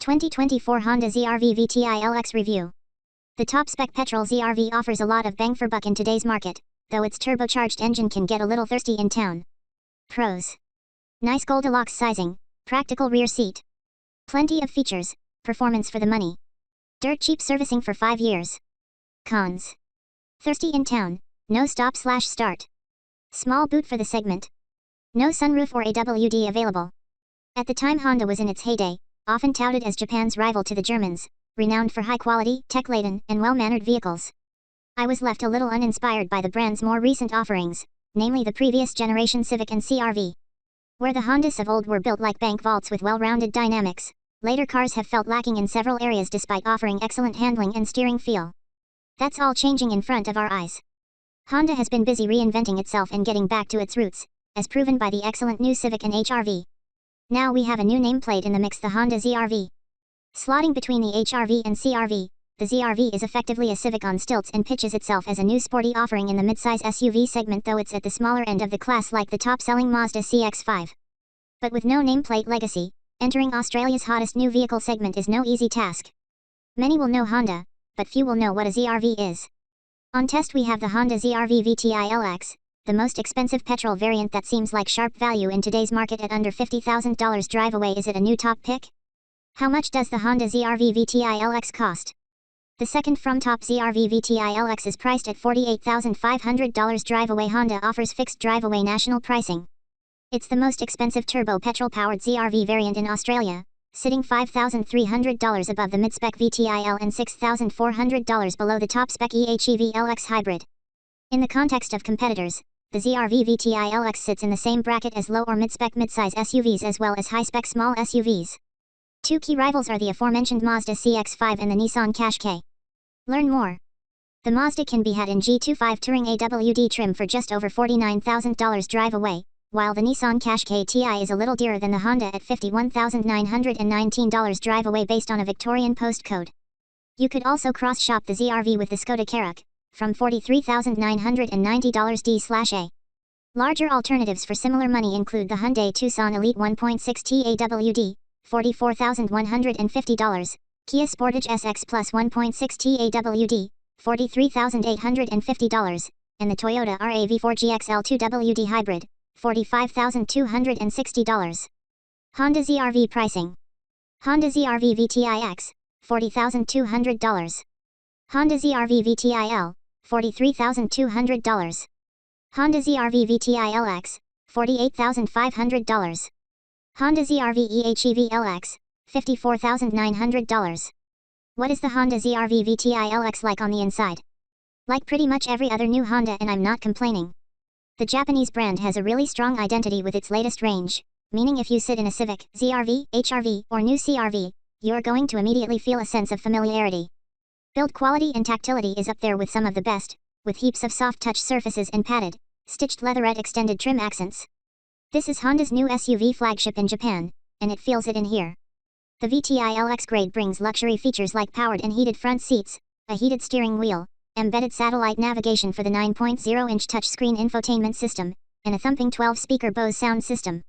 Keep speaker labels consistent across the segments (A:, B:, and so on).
A: 2024 Honda ZR-V VTI LX Review. The top-spec petrol ZR-V offers a lot of bang for buck in today's market, though its turbocharged engine can get a little thirsty in town. Pros. Nice Goldilocks sizing, practical rear seat. Plenty of features, performance for the money. Dirt cheap servicing for 5 years. Cons. Thirsty in town, no stop/start. Small boot for the segment. No sunroof or AWD available. At the time Honda was in its heyday, often touted as Japan's rival to the Germans, renowned for high-quality, tech-laden, and well-mannered vehicles. I was left a little uninspired by the brand's more recent offerings, namely the previous generation Civic and CR-V. Where the Hondas of old were built like bank vaults with well-rounded dynamics, later cars have felt lacking in several areas despite offering excellent handling and steering feel. That's all changing in front of our eyes. Honda has been busy reinventing itself and getting back to its roots, as proven by the excellent new Civic and HR-V. Now we have a new nameplate in the mix, the Honda ZR-V. Slotting between the HR-V and CR-V, the ZR-V is effectively a Civic on stilts and pitches itself as a new sporty offering in the midsize SUV segment, though it's at the smaller end of the class like the top-selling Mazda CX-5. But with no nameplate legacy, entering Australia's hottest new vehicle segment is no easy task. Many will know Honda, but few will know what a ZR-V is. On test we have the Honda ZR-V VTI LX, the most expensive petrol variant that seems like sharp value in today's market at under $50,000 drive away. Is it a new top pick? How much does the Honda ZR-V VTI LX cost? The second from top ZR-V VTI LX is priced at $48,500 drive away. Honda offers fixed drive away national pricing. It's the most expensive turbo petrol-powered ZR-V variant in Australia, sitting $5,300 above the mid-spec VTI L and $6,400 below the top-spec HEV LX hybrid. In the context of competitors, the ZR-V VTI LX sits in the same bracket as low or mid-spec midsize SUVs as well as high-spec small SUVs. Two key rivals are the aforementioned Mazda CX-5 and the Nissan Qashqai. Learn more. The Mazda can be had in G25 Touring AWD trim for just over $49,000 drive away, while the Nissan Qashqai Ti is a little dearer than the Honda at $51,919 drive away based on a Victorian postcode. You could also cross-shop the ZR-V with the Skoda Karoq, from $43,990 D/A. Larger alternatives for similar money include the Hyundai Tucson Elite 1.6T AWD, $44,150, Kia Sportage SX Plus 1.6T AWD, $43,850, and the Toyota RAV4 GXL 2WD Hybrid, $45,260. Honda ZR-V pricing. Honda ZR-V VTI X, $40,200. Honda ZR-V VTI L, $43,200. Honda ZR-V VTI LX, $48,500. Honda ZR-V EHEV LX, $54,900. What is the Honda ZR-V VTI LX like on the inside? Like pretty much every other new Honda, and I'm not complaining. The Japanese brand has a really strong identity with its latest range, meaning if you sit in a Civic, ZR-V, HR-V, or new CR-V, you're going to immediately feel a sense of familiarity. Build quality and tactility is up there with some of the best, with heaps of soft touch surfaces and padded, stitched leatherette extended trim accents. This is Honda's new SUV flagship in Japan, and it feels it in here. The VTI LX grade brings luxury features like powered and heated front seats, a heated steering wheel, embedded satellite navigation for the 9.0-inch touchscreen infotainment system, and a thumping 12-speaker Bose sound system.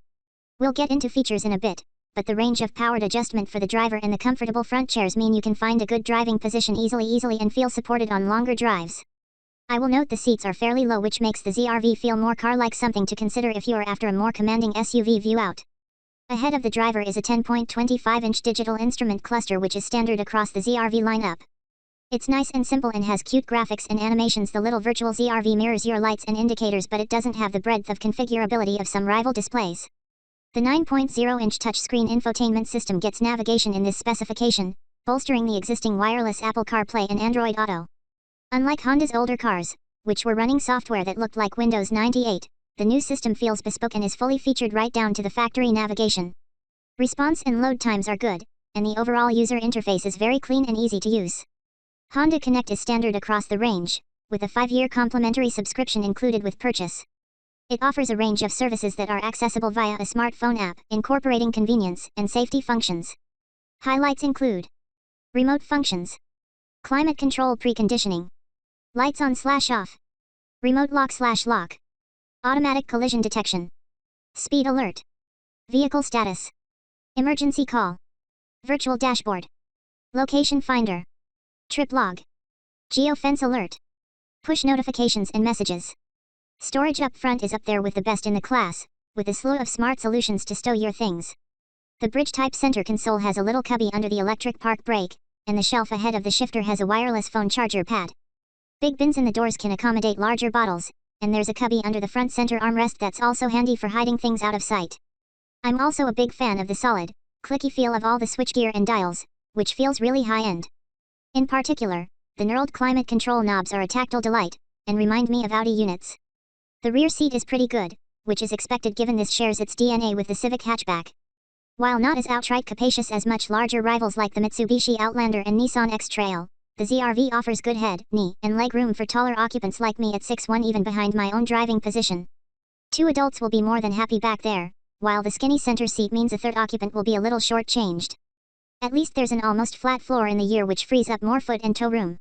A: We'll get into features in a bit, but the range of powered adjustment for the driver and the comfortable front chairs mean you can find a good driving position easily and feel supported on longer drives. I will note the seats are fairly low, which makes the ZR-V feel more car-like, something to consider if you are after a more commanding SUV view out. Ahead of the driver is a 10.25-inch digital instrument cluster which is standard across the ZR-V lineup. It's nice and simple and has cute graphics and animations. The little virtual ZR-V mirrors your lights and indicators, but it doesn't have the breadth of configurability of some rival displays. The 9.0-inch touchscreen infotainment system gets navigation in this specification, bolstering the existing wireless Apple CarPlay and Android Auto. Unlike Honda's older cars, which were running software that looked like Windows 98, the new system feels bespoke and is fully featured right down to the factory navigation. Response and load times are good, and the overall user interface is very clean and easy to use. Honda Connect is standard across the range, with a 5-year complimentary subscription included with purchase. It offers a range of services that are accessible via a smartphone app, incorporating convenience and safety functions. Highlights include remote functions, climate control preconditioning, lights on/off, remote lock/lock, automatic collision detection, speed alert, vehicle status, emergency call, Virtual dashboard. Location finder. Trip log. Geofence alert. Push notifications and messages. Storage up front is up there with the best in the class, with a slew of smart solutions to stow your things. The bridge-type center console has a little cubby under the electric park brake, and the shelf ahead of the shifter has a wireless phone charger pad. Big bins in the doors can accommodate larger bottles, and there's a cubby under the front center armrest that's also handy for hiding things out of sight. I'm also a big fan of the solid, clicky feel of all the switchgear and dials, which feels really high-end. In particular, the knurled climate control knobs are a tactile delight, and remind me of Audi units. The rear seat is pretty good, which is expected given this shares its DNA with the Civic hatchback. While not as outright capacious as much larger rivals like the Mitsubishi Outlander and Nissan X-Trail, the ZR-V offers good head, knee, and leg room for taller occupants like me at 6'1", even behind my own driving position. 2 adults will be more than happy back there, while the skinny center seat means a third occupant will be a little short-changed. At least there's an almost flat floor in the rear which frees up more foot and toe room.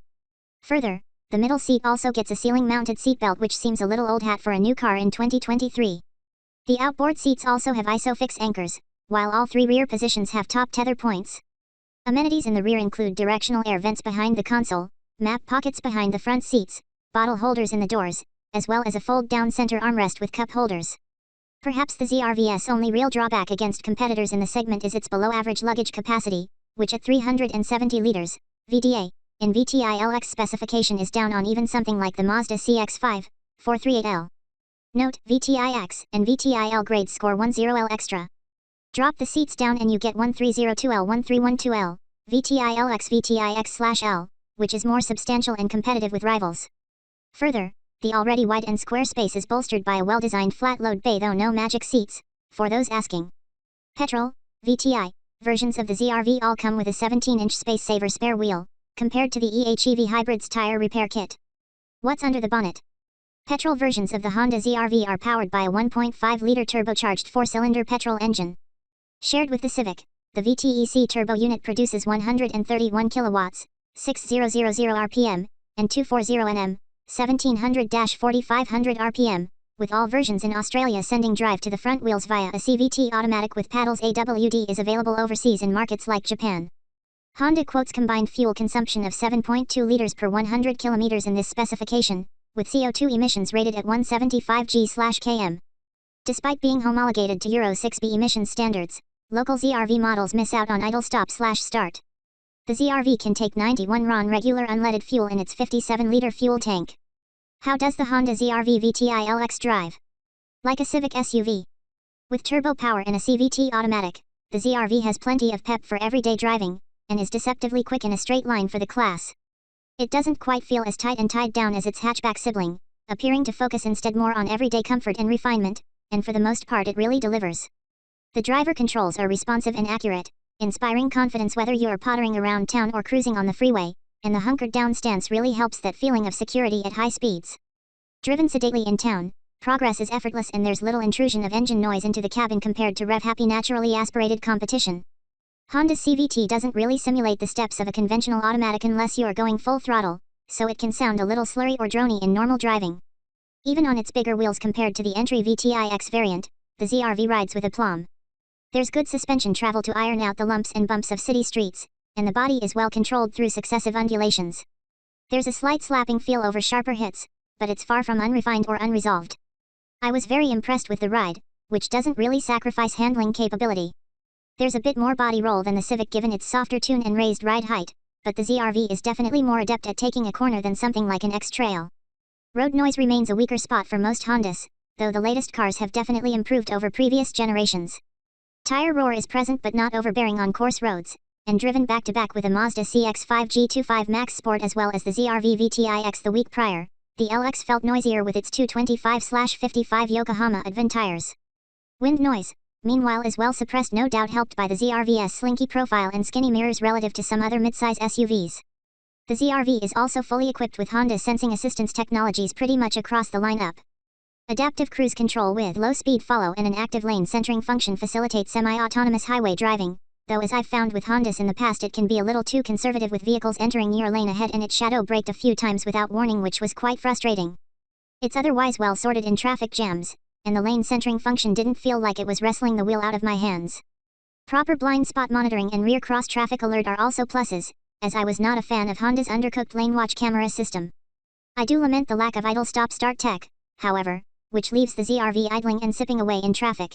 A: Further, the middle seat also gets a ceiling-mounted seatbelt which seems a little old hat for a new car in 2023. The outboard seats also have ISOFIX anchors, while all 3 rear positions have top tether points. Amenities in the rear include directional air vents behind the console, map pockets behind the front seats, bottle holders in the doors, as well as a fold-down center armrest with cup holders. Perhaps the ZR-V's only real drawback against competitors in the segment is its below-average luggage capacity, which at 370 liters, VDA, in VTI-LX specification is down on even something like the Mazda CX-5, 438L. Note, VTI-X and VTI-L grades score 10L extra. Drop the seats down and you get 1302L 1312L, VTI-LX VTI-X/L, which is more substantial and competitive with rivals. Further, the already wide and square space is bolstered by a well-designed flat-load bay though no magic seats, for those asking. Petrol, VTI, versions of the ZR-V all come with a 17-inch space-saver spare wheel, compared to the HEV hybrid's tire repair kit. What's under the bonnet? Petrol versions of the Honda ZR-V are powered by a 1.5-liter turbocharged 4-cylinder petrol engine. Shared with the Civic, the VTEC turbo unit produces 131 kilowatts, 6000 RPM, and 240 Nm, 1700-4500 RPM, with all versions in Australia sending drive to the front wheels via a CVT automatic with paddles. AWD is available overseas in markets like Japan. Honda quotes combined fuel consumption of 7.2 liters per 100 kilometers in this specification, with CO2 emissions rated at 175 g/km. Despite being homologated to Euro 6b emission standards, local ZR-V models miss out on idle stop/start. The ZR-V can take 91 RON regular unleaded fuel in its 57-liter fuel tank. How does the Honda ZR-V VTI-LX drive? Like a Civic SUV. With turbo power and a CVT automatic, the ZR-V has plenty of pep for everyday driving, and is deceptively quick in a straight line for the class. It doesn't quite feel as tight and tied down as its hatchback sibling, appearing to focus instead more on everyday comfort and refinement, and for the most part it really delivers. The driver controls are responsive and accurate, inspiring confidence whether you are pottering around town or cruising on the freeway, and the hunkered down stance really helps that feeling of security at high speeds. Driven sedately in town, progress is effortless and there's little intrusion of engine noise into the cabin compared to rev-happy naturally aspirated competition. Honda's CVT doesn't really simulate the steps of a conventional automatic unless you are going full throttle, so it can sound a little slurry or drony in normal driving. Even on its bigger wheels compared to the entry VTI-X variant, the ZR-V rides with aplomb. There's good suspension travel to iron out the lumps and bumps of city streets, and the body is well controlled through successive undulations. There's a slight slapping feel over sharper hits, but it's far from unrefined or unresolved. I was very impressed with the ride, which doesn't really sacrifice handling capability. There's a bit more body roll than the Civic given its softer tune and raised ride height, but the ZR-V is definitely more adept at taking a corner than something like an X-Trail. Road noise remains a weaker spot for most Hondas, though the latest cars have definitely improved over previous generations. Tire roar is present but not overbearing on coarse roads, and driven back-to-back with a Mazda CX-5 G25 Max Sport as well as the ZR-V VTI-X the week prior, the LX felt noisier with its 225/55 Yokohama Advan tires. Wind noise, meanwhile, is well suppressed, no doubt helped by the ZR-V's slinky profile and skinny mirrors relative to some other midsize SUVs. The ZR-V is also fully equipped with Honda sensing assistance technologies pretty much across the lineup. Adaptive cruise control with low-speed follow and an active lane centering function facilitate semi-autonomous highway driving, though as I've found with Hondas in the past it can be a little too conservative with vehicles entering your lane ahead and it shadow braked a few times without warning, which was quite frustrating. It's otherwise well sorted in traffic jams, and the lane centering function didn't feel like it was wrestling the wheel out of my hands. Proper blind spot monitoring and rear cross traffic alert are also pluses, as I was not a fan of Honda's undercooked lane watch camera system. I do lament the lack of idle stop-start tech, however, which leaves the ZR-V idling and sipping away in traffic.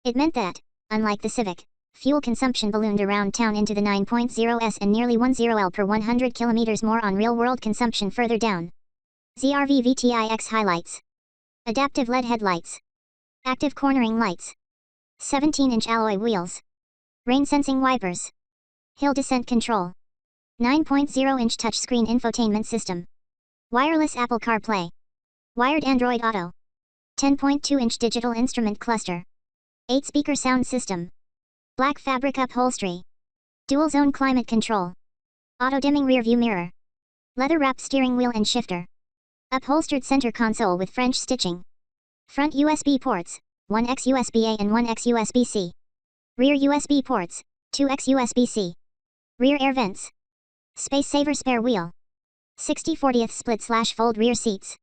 A: It meant that, unlike the Civic, fuel consumption ballooned around town into the 9.0s and nearly 10L per 100 kilometers more on real-world consumption further down. ZR-V VTIX highlights. Adaptive LED headlights. Active cornering lights. 17-inch alloy wheels. Rain-sensing wipers. Hill descent control. 9.0-inch touchscreen infotainment system. Wireless Apple CarPlay. Wired Android Auto. 10.2-inch digital instrument cluster. 8-speaker sound system. Black fabric upholstery. Dual-zone climate control. Auto-dimming rear-view mirror. Leather-wrapped steering wheel and shifter. Upholstered center console with French stitching. Front USB ports, 1x USB-A and 1x USB-C. Rear USB ports, 2x USB-C. Rear air vents. Space saver spare wheel. 60/40 split/fold rear seats.